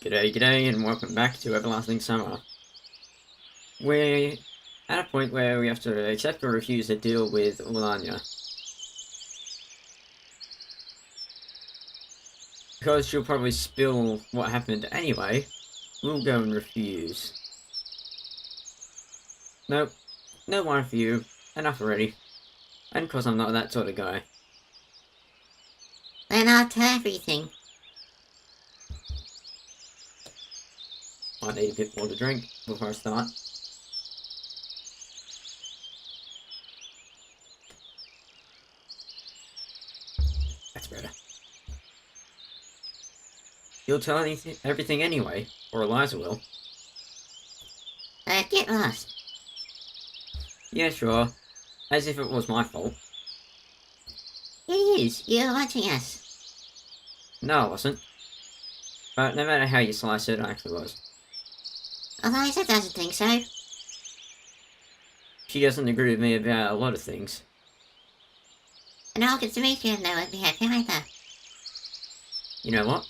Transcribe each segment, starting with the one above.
G'day, g'day, and welcome back to Everlasting Summer. We're at a point where we have to accept or refuse a deal with Ulania. Because she'll probably spill what happened anyway, we'll go and refuse. Nope, no one for you, enough already. And of course I'm not that sort of guy. Then I'll tell everything. I need a bit more to drink before I start. That's better. You'll tell everything anyway, or Eliza will. Get lost. Yeah, sure. As if it was my fault. It is. You're watching us. No, I wasn't. But no matter how you slice it, I actually was. Eliza doesn't think so. She doesn't agree with me about a lot of things. And Olga Demetrievna won't be happy either. You know what?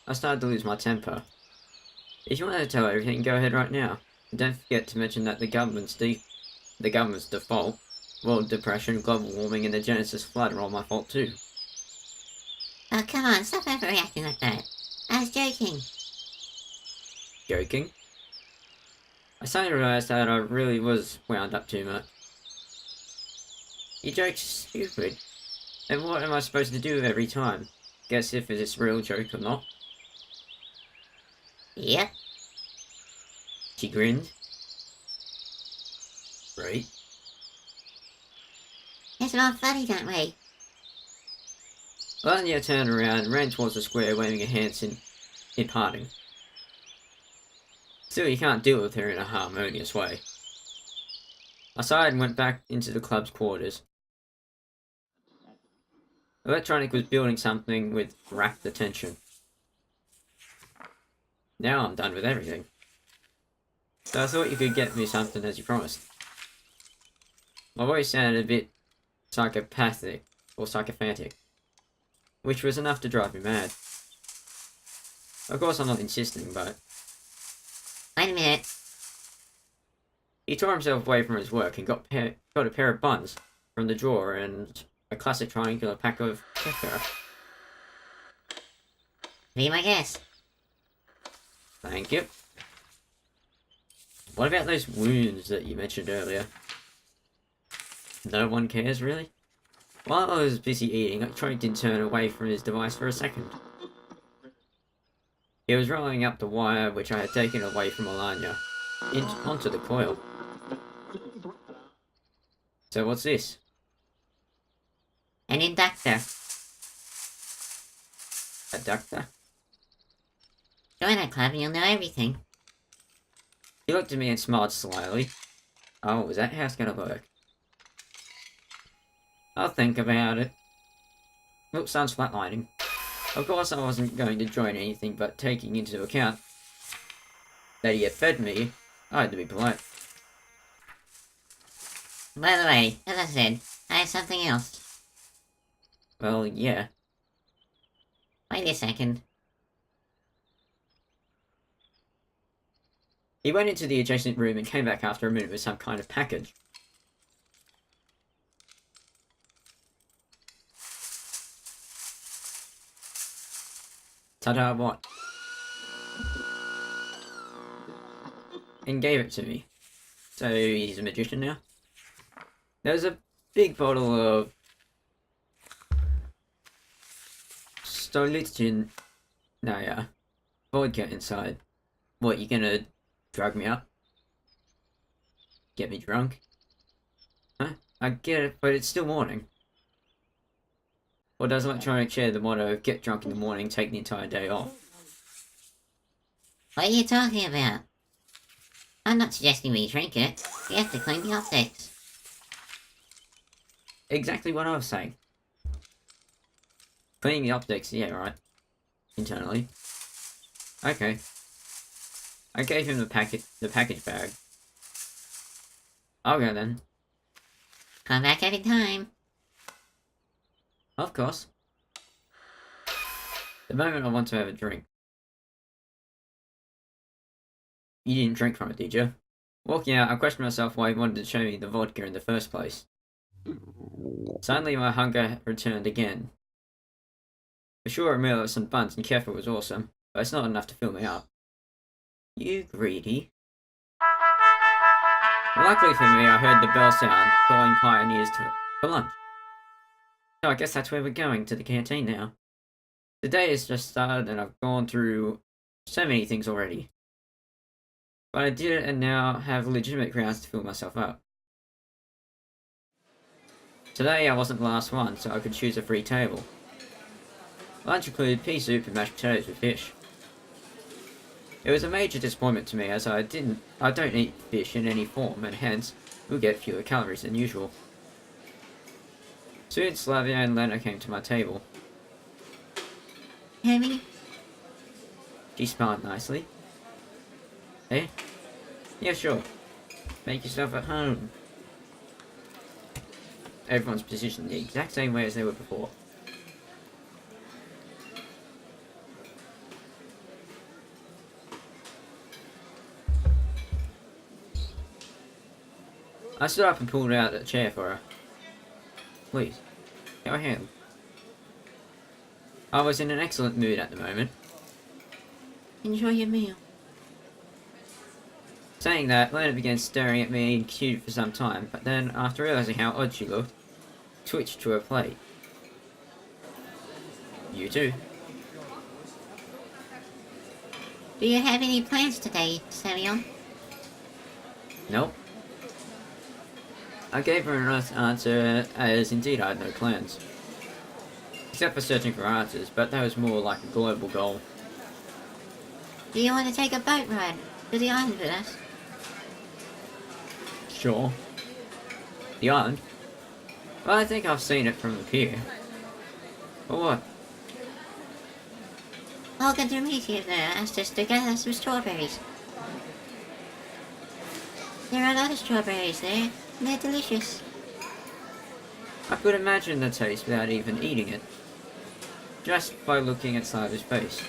I started to lose my temper. If you want to tell everything, go ahead right now. And don't forget to mention that the government's default, world depression, global warming, and the Genesis flood are all my fault too. Oh, come on, stop overreacting like that. I was joking. Joking? I suddenly realised that I really was wound up too much. Your joke's stupid. And what am I supposed to do every time? Guess if it's a real joke or not? Yep. She grinned. Right. It's more funny that way. Lanya turned around and ran towards the square, waving her hands in parting. Still, you can't deal with her in a harmonious way. I sighed and went back into the club's quarters. Electronic was building something with rapt attention. Now I'm done with everything. So I thought you could get me something as you promised. My voice sounded a bit psychopathic or psychophantic, which was enough to drive me mad. Of course I'm not insisting, but... Wait a minute. He tore himself away from his work and got a pair of buns from the drawer and a classic triangular pack of kefir. Be my guest. Thank you. What about those wounds that you mentioned earlier? No one cares, really? While I was busy eating, Troy didn't turn away from his device for a second. He was rolling up the wire which I had taken away from Alanya onto the coil. So what's this? An inductor. A ductor? Join our club and you'll know everything. He looked at me and smiled slyly. Oh, is that how it's gonna work? I'll think about it. Look, sun's flatlining. Of course I wasn't going to join anything, but taking into account that he had fed me, I had to be polite. By the way, as I said, I have something else. Well, yeah. Wait a second. He went into the adjacent room and came back after a minute with some kind of package. Ta-da, what? And gave it to me. So he's a magician now? There's a big bottle of Stolitin Naya vodka inside. What, you gonna drug me up? Get me drunk? Huh? I get it, but it's still morning. Or does Electronic share the motto of get drunk in the morning, take the entire day off? What are you talking about? I'm not suggesting we drink it. We have to clean the optics. Exactly what I was saying. Cleaning the optics, yeah, right. Internally. Okay. I gave him the package bag. I'll go then. Come back every time. Of course. The moment I want to have a drink. You didn't drink from it, did you? Walking out, I questioned myself why he wanted to show me the vodka in the first place. Suddenly my hunger returned again. For sure, a meal of some buns and kefir was awesome, but it's not enough to fill me up. You greedy. Luckily for me, I heard the bell sound, calling pioneers for lunch. So I guess that's where we're going, to the canteen now. The day has just started and I've gone through so many things already. But I did it and now have legitimate grounds to fill myself up. Today I wasn't the last one, so I could choose a free table. Lunch included pea soup and mashed potatoes with fish. It was a major disappointment to me as I don't eat fish in any form and hence will get fewer calories than usual. Soon Slavia and Lena came to my table. Hammy? She smiled nicely. Eh? Yeah, sure. Make yourself at home. Everyone's positioned the exact same way as they were before. I stood up and pulled out a chair for her. Please, go ahead. I was in an excellent mood at the moment. Enjoy your meal. Saying that, Lena began staring at me cute for some time, but then, after realizing how odd she looked, twitched to her plate. You too. Do you have any plans today, Samuel? Nope. I gave her an honest answer, as indeed I had no plans. Except for searching for answers, but that was more like a global goal. Do you want to take a boat ride to the island with us? Sure. The island? Well, I think I've seen it from the pier. For what? Welcome to meet you there, asked us to gather some strawberries. There are a lot of strawberries there, and they're delicious. I could imagine the taste without even eating it. Just by looking at Slavia's face.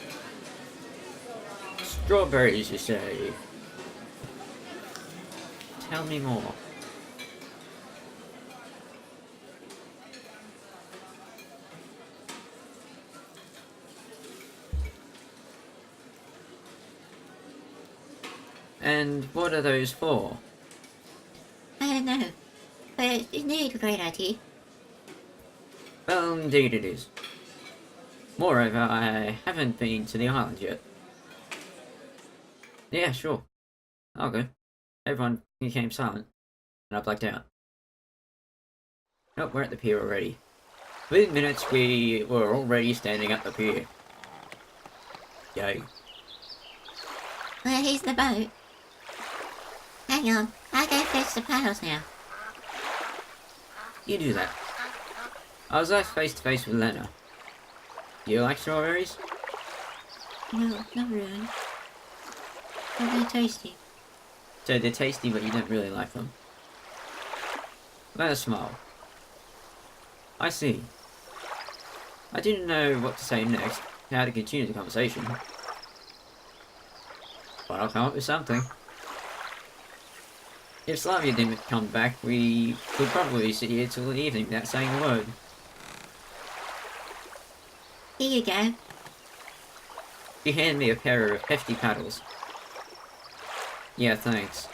Strawberries, you say? Tell me more. And what are those for? I don't know, but it's indeed a great idea. Well, indeed it is. Moreover, I haven't been to the island yet. Yeah, sure. I'll go. Everyone became silent, and I blacked out. Oh, we're at the pier already. Within minutes, we were already standing at the pier. Yay. Well, here's the boat. Hang on, I'll go fetch the paddles now. You do that. I was left face to face with Lena. Do you like strawberries? No, not really. But they're tasty. So they're tasty, but you don't really like them. Lena smiled. I see. I didn't know what to say next, how to continue the conversation. But I'll come up with something. If Slavia didn't come back, we would probably sit here till the evening without saying a word. Here you go. She handed me a pair of hefty paddles. Yeah, thanks.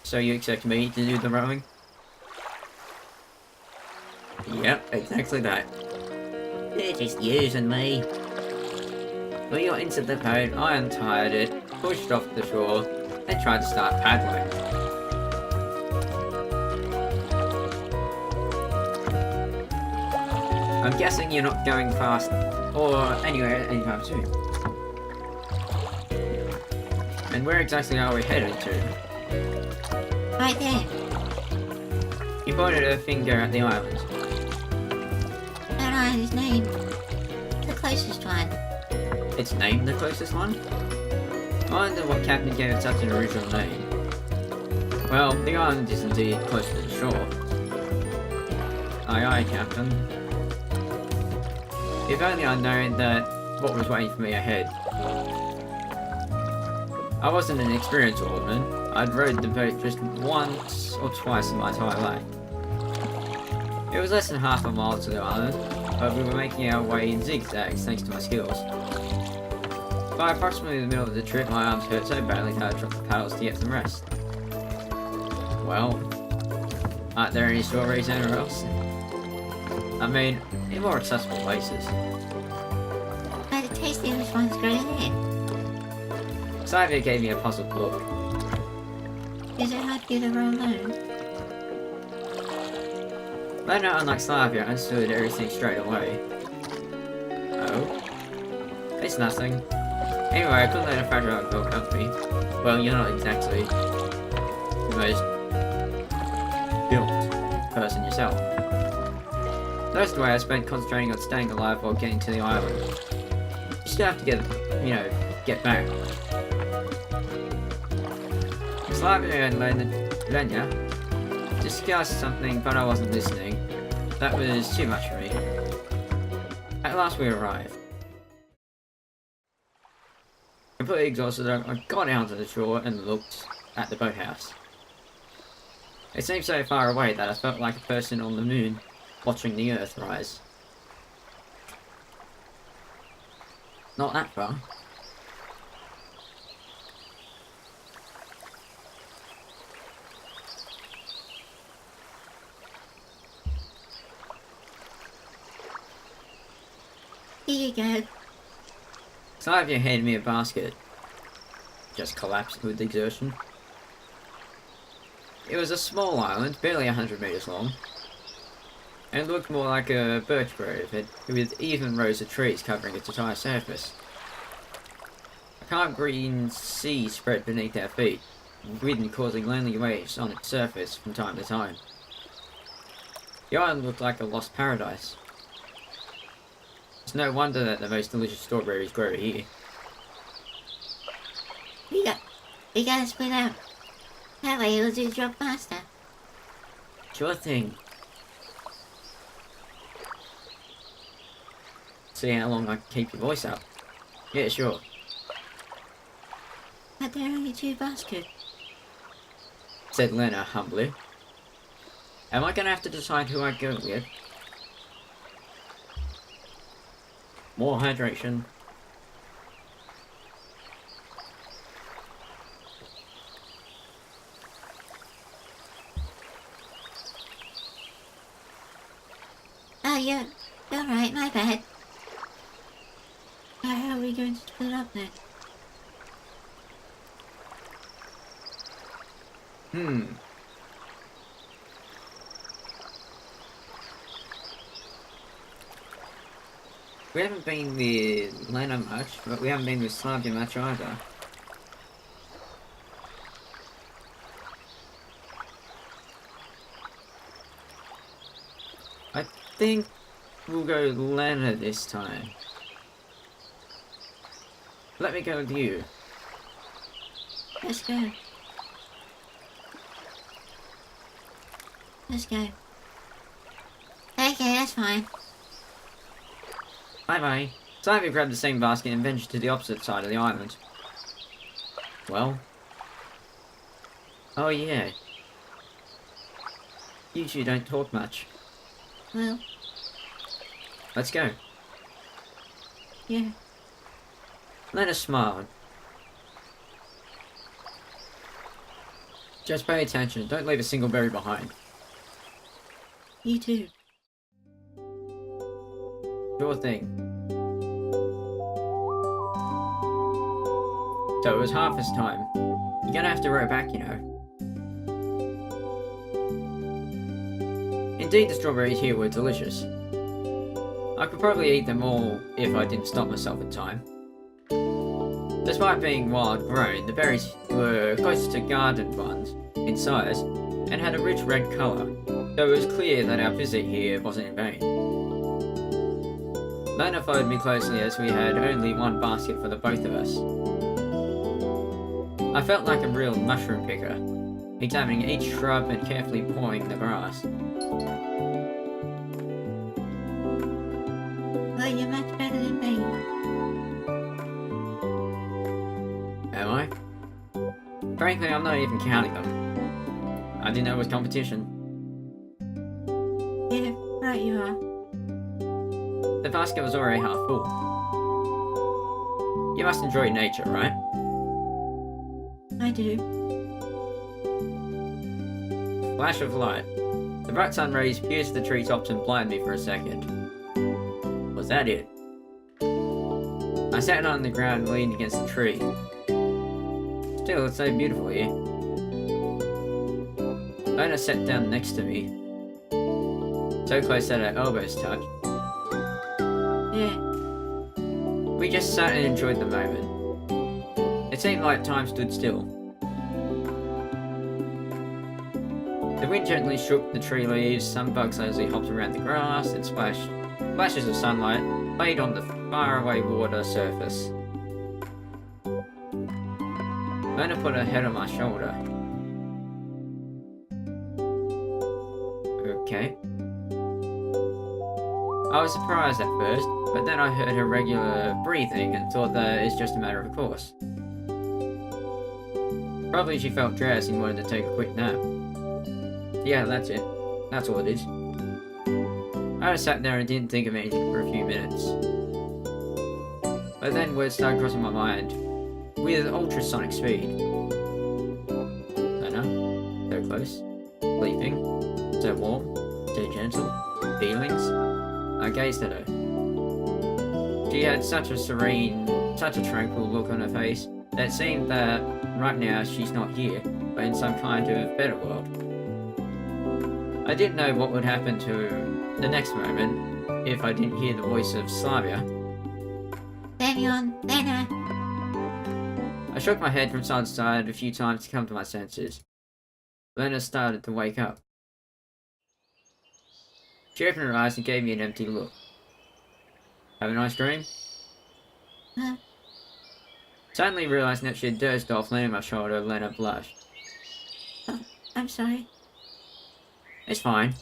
So you expect me to do the rowing? Yep, exactly that. They're just using me. We got into the boat, I untied it, pushed off the shore, and tried to start paddling. I'm guessing you're not going fast or anywhere anytime soon. And where exactly are we headed to? Right there. You pointed her finger at the island. That island is named the closest one. It's named the closest one? I wonder what captain gave it such an original name. Well, the island is indeed close to the shore. Aye aye, Captain. If only I'd known that what was waiting for me ahead. I wasn't an experienced oarsman. I'd rowed the boat just once or twice in my entire life. It was less than half a mile to the island, but we were making our way in zigzags thanks to my skills. By approximately the middle of the trip, my arms hurt so badly that I dropped the paddles to get some rest. Well, aren't there any strawberries anywhere else? I mean, in more accessible places. But the tastiest ones grow there. Xavier gave me a puzzled look. Is it hard for you to row alone? Lena, unlike Xavier, understood everything straight away. Oh? It's nothing. Anyway, I couldn't let a fragile girl help me. Well, you're not exactly the most built person yourself. That's the way I spent concentrating on staying alive while getting to the island. You still have to get back. Xavier and Lena discussed something, but I wasn't listening. That was too much for me. At last we arrived. Completely exhausted, I got out to the shore and looked at the boathouse. It seemed so far away that I felt like a person on the moon watching the Earth rise. Not that far. Here you go. Xavier handed me a basket. Just collapsed with exertion. It was a small island, barely 100 meters long. And it looked more like a birch grove, with even rows of trees covering its entire surface. A calm green sea spread beneath our feet, wind causing lonely waves on its surface from time to time. The island looked like a lost paradise. It's no wonder that the most delicious strawberries grow here. We gotta split out. That way it'll do the job faster. Sure thing. See how long I can keep your voice up. Yeah, sure. But there are only 2 baskets. Said Lena humbly. Am I gonna have to decide who I go with? More hydration. Oh, you're right, my bad. How are we going to split up then? We haven't been with Lena much, but we haven't been with Xavier much either. I think we'll go Lena this time. Let me go with you. Let's go. Let's go. Okay, that's fine. Bye-bye. Xavier grabbed the same basket and ventured to the opposite side of the island. Well? Oh yeah. You two don't talk much. Well, Let's go. yeah. Lena smiled. Just pay attention. Don't leave a single berry behind. You too. Sure thing. So it was harvest time. You're gonna have to row back, you know. Indeed, the strawberries here were delicious. I could probably eat them all if I didn't stop myself in time. Despite being wild grown, the berries were close to garden ones in size and had a rich red colour, so it was clear that our visit here wasn't in vain. Lena followed me closely as we had only one basket for the both of us. I felt like a real mushroom picker, examining each shrub and carefully pawing the grass. Well, you're much better than me. Am I? Frankly, I'm not even counting them. I didn't know it was competition. Yeah, right you are. The basket was already half full. You must enjoy nature, right? I do. Flash of light. The bright sun rays pierced the treetops and blinded me for a second. Was that it? I sat on the ground and leaned against the tree. Still, it's so beautiful here. Lena sat down next to me, so close that our elbows touched. Yeah. We just sat and enjoyed the moment. It seemed like time stood still. The wind gently shook the tree leaves, some bugs lazily hopped around the grass, and flashes of sunlight played on the faraway water surface. Lena put her head on my shoulder. Okay. I was surprised at first, but then I heard her regular breathing and thought that it's just a matter of course. Probably she felt drowsy and wanted to take a quick nap. Yeah, that's it. That's all it is. I just sat there and didn't think of anything for a few minutes. But then words started crossing my mind with ultrasonic speed. Lena, so close, sleeping, so warm, so gentle, feelings. I gazed at her. She had such a serene, such a tranquil look on her face that it seemed that right now she's not here, but in some kind of better world. I didn't know what would happen to the next moment if I didn't hear the voice of Slavia. Semyon, Lena. I shook my head from side to side a few times to come to my senses. Lena started to wake up. She opened her eyes and gave me an empty look. Have a nice dream? Huh? Suddenly realizing that she had dozed off, leaning on my shoulder, Lena blushed. Oh, I'm sorry. It's fine.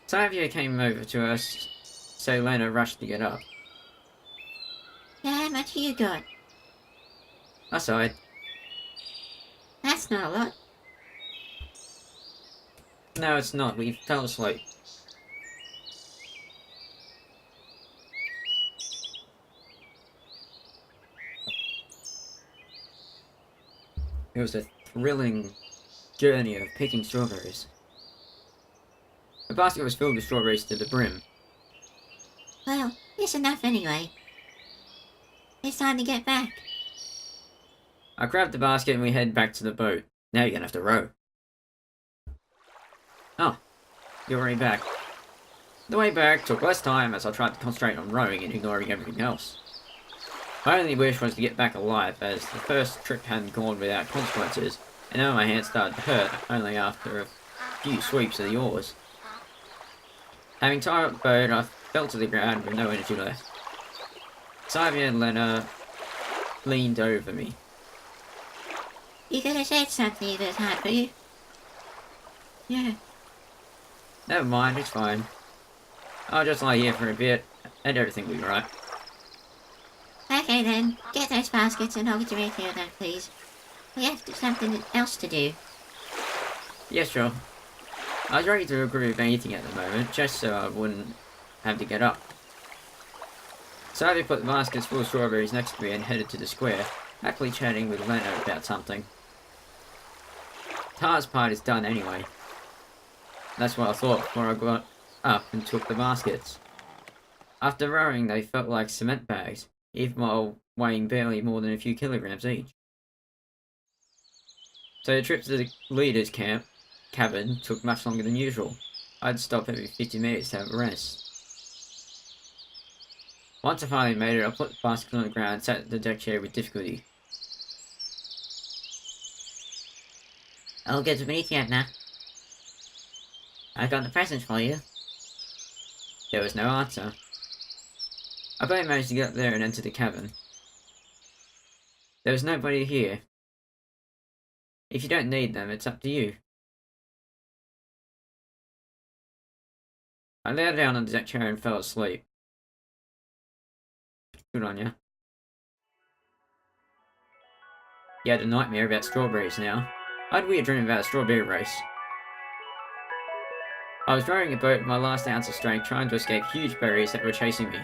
Slavia came over to us, so Lena rushed to get up. Yeah, how much you got? I sighed. That's not a lot. No, it's not. We fell asleep. It was a thrilling journey of picking strawberries. The basket was filled with strawberries to the brim. Well, it's enough anyway. It's time to get back. I grabbed the basket and we headed back to the boat. Now you're gonna have to row. Oh, you're already back. The way back took less time as I tried to concentrate on rowing and ignoring everything else. My only wish was to get back alive, as the first trip hadn't gone without consequences, and now my hands started to hurt only after a few sweeps of the oars. Having tied up the boat, I fell to the ground with no energy left. Slavia and Lena leaned over me. You could have said something if it was hard for you. Yeah. Never mind, it's fine. I'll just lie here for a bit, and everything will be right. Okay then, get those baskets and I'll get your radio done, please. We have something else to do. Yeah, sure. I was ready to agree with anything at the moment, just so I wouldn't have to get up. So I put the baskets full of strawberries next to me and headed to the square, happily chatting with Lena about something. The hardest part is done anyway. That's what I thought before I got up and took the baskets. After rowing, they felt like cement bags, even while weighing barely more than a few kilograms each. So the trip to the leader's cabin took much longer than usual. I'd stop every 50 minutes to have a rest. Once I finally made it, I put the basket on the ground and sat in the deck chair with difficulty. Oh, good to meet you, Edna. I got the presents for you. There was no answer. I barely managed to get up there and enter the cabin. There was nobody here. If you don't need them, it's up to you. I lay down on the deck chair and fell asleep. Good on ya. You had a nightmare about strawberries now. I had a weird dream about a strawberry race. I was rowing a boat with my last ounce of strength, trying to escape huge berries that were chasing me.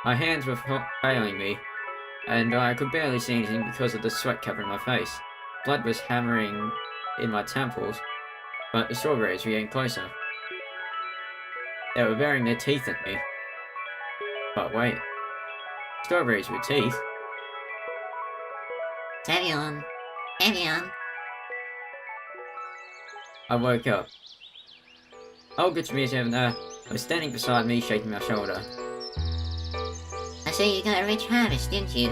My hands were failing me, and I could barely see anything because of the sweat covering my face. Blood was hammering in my temples, but the strawberries were getting closer. They were baring their teeth at me. But wait, strawberries with teeth? Carry on. Carry on. I woke up. Oh, good to meet you there. Was standing beside me, shaking my shoulder. I see you got a rich harvest, didn't you?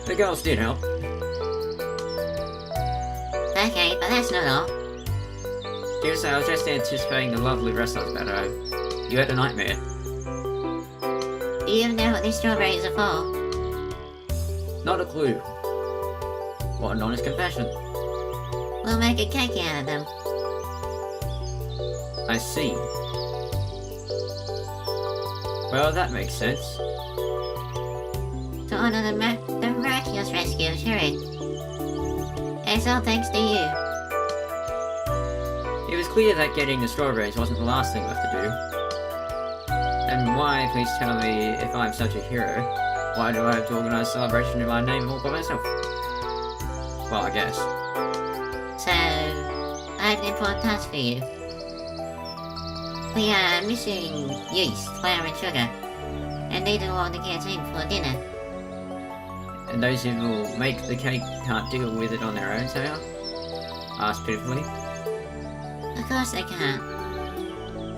The girls did help. Okay, but that's not all. Seriously, I was just anticipating the lovely rest I was about to have. You had a nightmare. Do you even know what these strawberries are for? Not a clue. What an honest confession. We'll make a cake out of them. I see. Well, that makes sense. To honor the miraculous rescue of Shuri. It's all thanks to you. It was clear that getting the strawberries wasn't the last thing left to do. And why, please tell me, if I'm such a hero, why do I have to organise a celebration in my name all by myself? Well, I guess. So, I have an important task for you. We are missing yeast, flour and sugar, and need it all to get in for dinner. And those who will make the cake can't deal with it on their own, Taylor? Asked pitifully. Of course they can't.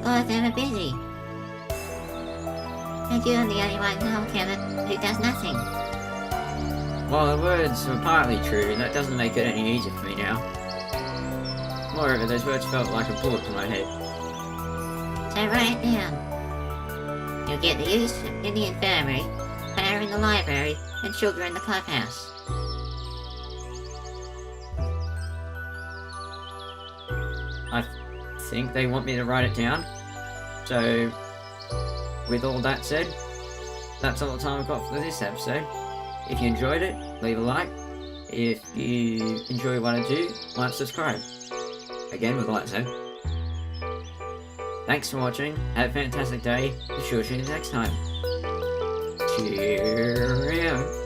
All of them are busy. And you're the only one in the whole cabin who does nothing. While the words were partly true, that doesn't make it any easier for me now. Moreover, those words felt like a bullet to my head. So write it down. You'll get the use in the infirmary, flour in the library, and sugar in the clubhouse. I think they want me to write it down. So, with all that said, that's all the time I've got for this episode. If you enjoyed it, leave a like. If you enjoy what I do, like, subscribe. Again, with all that said. Thanks for watching, have a fantastic day, be sure to see you next time. Cheerio!